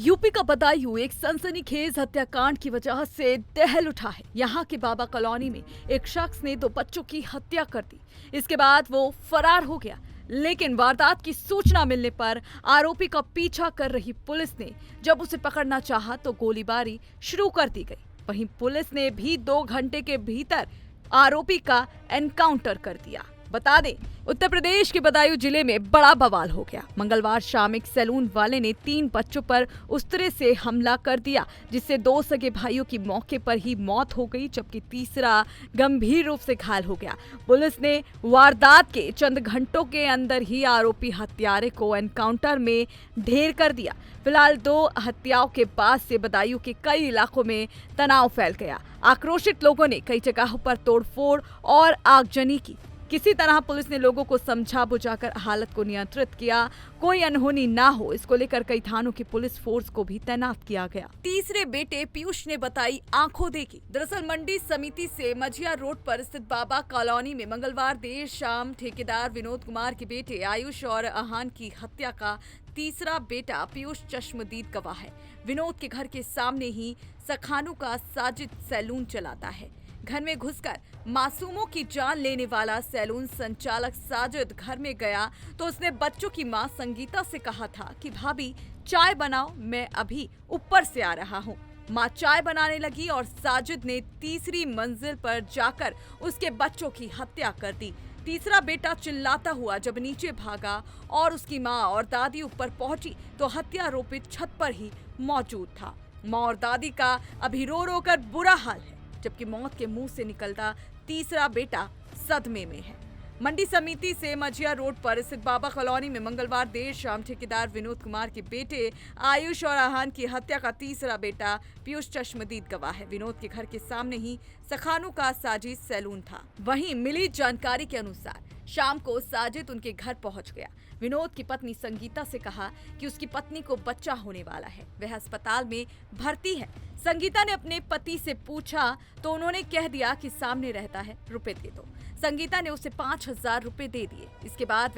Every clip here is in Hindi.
यूपी का बदायूं एक सनसनीखेज हत्याकांड की वजह से दहल उठा है। यहाँ के बाबा कॉलोनी में एक शख्स ने 2 बच्चों की हत्या कर दी। इसके बाद वो फरार हो गया, लेकिन वारदात की सूचना मिलने पर आरोपी का पीछा कर रही पुलिस ने जब उसे पकड़ना चाहा तो गोलीबारी शुरू कर दी गई। वहीं पुलिस ने भी 2 घंटे के भीतर आरोपी का एनकाउंटर कर दिया। बता दें, उत्तर प्रदेश के बदायूं जिले में बड़ा बवाल हो गया। मंगलवार शाम एक सैलून वाले ने 3 बच्चों पर उस तरह से हमला कर दिया जिससे 2 सगे भाइयों की मौके पर ही मौत हो गई, जबकि तीसरा गंभीर रूप से घायल हो गया। पुलिस ने वारदात के चंद घंटों के अंदर ही आरोपी हत्यारे को एनकाउंटर में ढेर कर दिया। फिलहाल 2 हत्याओं के बाद से बदायूं के कई इलाकों में तनाव फैल गया। आक्रोशित लोगों ने कई जगहों पर तोड़फोड़ और आगजनी की। किसी तरह पुलिस ने लोगों को समझा बुझाकर हालत को नियंत्रित किया। कोई अनहोनी ना हो, इसको लेकर कई थानों की पुलिस फोर्स को भी तैनात किया गया। तीसरे बेटे पीयूष ने बताई आंखों देखी। दरअसल मंडी समिति से मझिया रोड पर स्थित बाबा कॉलोनी में मंगलवार देर शाम ठेकेदार विनोद कुमार के बेटे आयुष और आहान की हत्या का तीसरा बेटा पीयूष चश्मदीद गवाह है। विनोद के घर के सामने ही सखानू का साजिद सैलून चलाता है। घर में घुसकर मासूमों की जान लेने वाला सैलून संचालक साजिद घर में गया तो उसने बच्चों की मां संगीता से कहा था कि भाभी चाय बनाओ, मैं अभी ऊपर से आ रहा हूं। मां चाय बनाने लगी और साजिद ने तीसरी मंजिल पर जाकर उसके बच्चों की हत्या कर दी। तीसरा बेटा चिल्लाता हुआ जब नीचे भागा और उसकी मां और दादी ऊपर पहुंची तो हत्या आरोपित छत पर ही मौजूद था। मां और दादी का अभी रो रो कर बुरा हाल है, जबकि मौत के मुंह से निकलता तीसरा बेटा सदमे में है। मंडी समिति से मझिया रोड पर स्थित बाबा कॉलोनी में मंगलवार देर शाम ठेकेदार विनोद कुमार के बेटे आयुष और आहान की हत्या का तीसरा बेटा पीयूष चश्मदीद गवाह है। विनोद के घर के सामने ही सखानू का साजिद सैलून था। वहीं मिली जानकारी के अनुसार शाम को साजिद उनके घर पहुंच गया। विनोद की पत्नी संगीता से कहा कि उसकी पत्नी को बच्चा होने वाला है, वह अस्पताल में भर्ती है। संगीता ने अपने पति से पूछा तो उन्होंने कह दिया कि सामने रहता है, रुपए दे दो। संगीता ने उसे 5,000 रुपए दे दिए। इसके बाद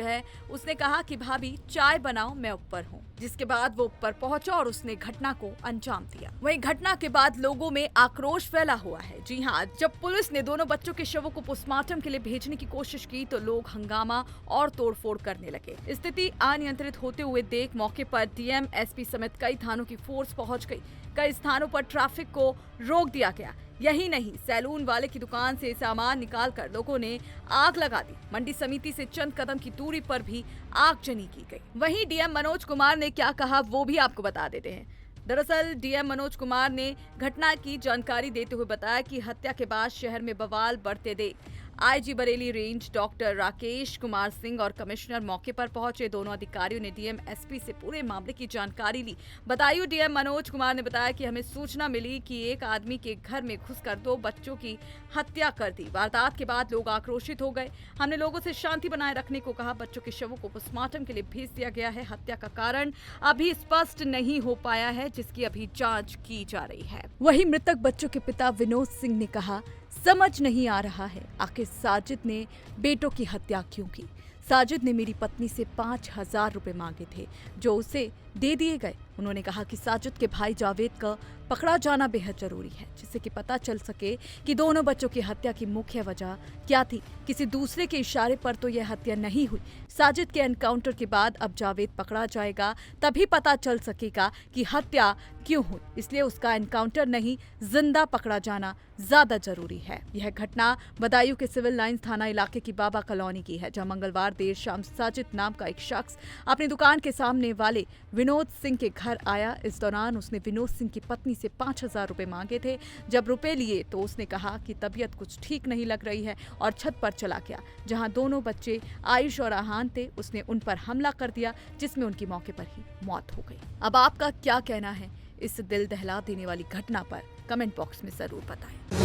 उसने कहा कि भाभी चाय बनाओ, मैं ऊपर हूँ। जिसके बाद वो ऊपर पहुंचा और उसने घटना को अंजाम दिया। वहीं घटना के बाद लोगों में आक्रोश फैला हुआ है। जी हाँ, जब पुलिस ने दोनों बच्चों के शवों को पोस्टमार्टम के लिए भेजने की कोशिश की तो लोग हंगामा और तोड़फोड़ करने लगे। स्थिति अनियंत्रित होते हुए देख मौके पर डीएम, एसपी समेत कई थानों की फोर्स पहुंच गई। कई स्थानों पर ट्रैफिक को रोक दिया गया। यही नहीं, सैलून वाले की दुकान से सामान निकालकर लोगों ने आग लगा दी। मंडी समिति से चंद कदम की दूरी पर भी आगजनी की गई। वहीं डीएम मनोज कुमार ने क्या कहा वो भी आपको बता देते हैं। दरअसल डीएम मनोज कुमार ने घटना की जानकारी देते हुए बताया कि हत्या के बाद शहर में बवाल बढ़ते देख IG Bareilly range doctor Rakesh Kumar Singh और कमिश्नर मौके पर पहुंचे। दोनों अधिकारियों ने डीएम एसपी से पूरे मामले की जानकारी ली। बदायूं डीएम मनोज कुमार ने बताया कि हमें सूचना मिली कि एक आदमी के घर में घुसकर 2 बच्चों की हत्या कर दी। वारदात के बाद लोग आक्रोशित हो गए। हमने लोगों से शांति बनाए रखने को कहा। बच्चों के शवों को पोस्टमार्टम के लिए भेज दिया गया है। हत्या का कारण अभी स्पष्ट नहीं हो पाया है, जिसकी अभी जांच की जा रही है। वहीं मृतक बच्चों के पिता विनोद सिंह ने कहा, समझ नहीं आ रहा है आखिर साजिद ने बेटों की हत्या क्यों की। साजिद ने मेरी पत्नी से 5,000 रुपए मांगे थे जो उसे दे दिए गए। उन्होंने कहा कि साजिद के भाई जावेद का पकड़ा जाना बेहद जरूरी है, जिससे कि पता चल सके कि दोनों बच्चों की हत्या की मुख्य वजह क्या थी। किसी दूसरे के इशारे पर तो यह हत्या नहीं हुई। साजिद के एनकाउंटर के बाद अब जावेद पकड़ा जाएगा, तभी पता चल सकेगा कि हत्या क्यों हुई। इसलिए उसका एनकाउंटर नहीं, जिंदा पकड़ा जाना ज्यादा जरूरी है। यह घटना बदायूं के सिविल लाइंस थाना इलाके की बाबा कॉलोनी की है, जहां मंगलवार देर शाम साजिद नाम का एक शख्स अपनी दुकान के सामने वाले विनोद सिंह के घर आया। इस दौरान उसने विनोद सिंह की पत्नी से 5,000 रुपए मांगे थे। जब रुपए लिए तो उसने कहा कि तबीयत कुछ ठीक नहीं लग रही है और छत पर चला गया, जहां दोनों बच्चे आयुष और आहान थे। उसने उन पर हमला कर दिया, जिसमें उनकी मौके पर ही मौत हो गई। अब आपका क्या कहना है इस दिल दहला देने वाली घटना पर? कमेंट बॉक्स में जरूर बताएं।